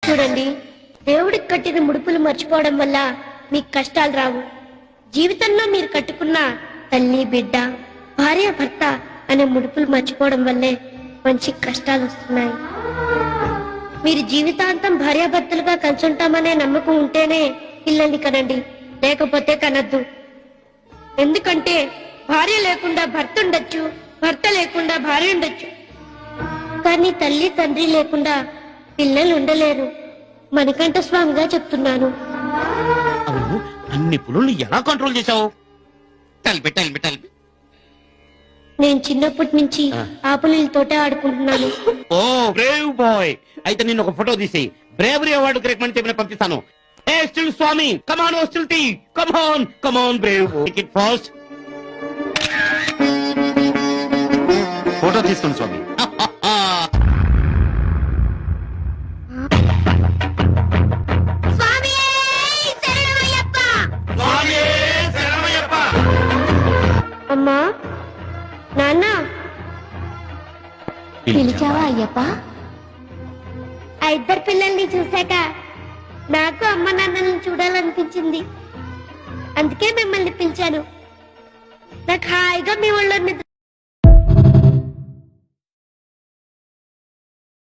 చూడండి, దేవుడికి కట్టిన ముడుపులు మర్చిపోవడం వల్ల మీకు కష్టాలు రావు. జీవితంలో మీరు కట్టుకున్న తల్లి బిడ్డ భార్య భర్త అనే ముడుపులు మర్చిపోవడం వల్లే మంచి కష్టాలు వస్తున్నాయి. మీరు జీవితాంతం భార్యాభర్తలుగా కలిసి ఉంటామనే నమ్మకం ఉంటేనే పిల్లల్ని కనండి, లేకపోతే కనద్దు. ఎందుకంటే భార్య లేకుండా భర్త ఉండొచ్చు, భర్త లేకుండా భార్య ఉండొచ్చు, కానీ తల్లి తండ్రి లేకుండా పిల్లలు ఉండలేరు. మణికంఠ స్వామిగా చెప్తున్నాను. అవును, అన్ని పులుల్ని ఎలా కంట్రోల్ చేశావు? తలిపి నేను చిన్నప్పటి నుంచి ఆ పులులతోటే ఆడుకుంటున్నాను. ఓ బ్రేవ్ బాయ్, అయితే నేను ఒక ఫోటో తీసి బ్రేవరీ అవార్డు రికమెండ్ చేయమని పంపిస్తాను. ఏ స్టిల్ స్వామి, కమాన్, ఓ స్టిల్ టీ, come on brave, take it fast. Photo తీసుకోండి స్వామి. అమ్మా, నాన్న, పిలిచావా అయ్యప్ప? ఆ ఇద్దరు పిల్లల్ని చూశాక నాకు అమ్మ నాన్నల్ని చూడాలనిపించింది. అందుకే మిమ్మల్ని పిలిచాను. నాకు హాయిగా మీ ఒళ్ళో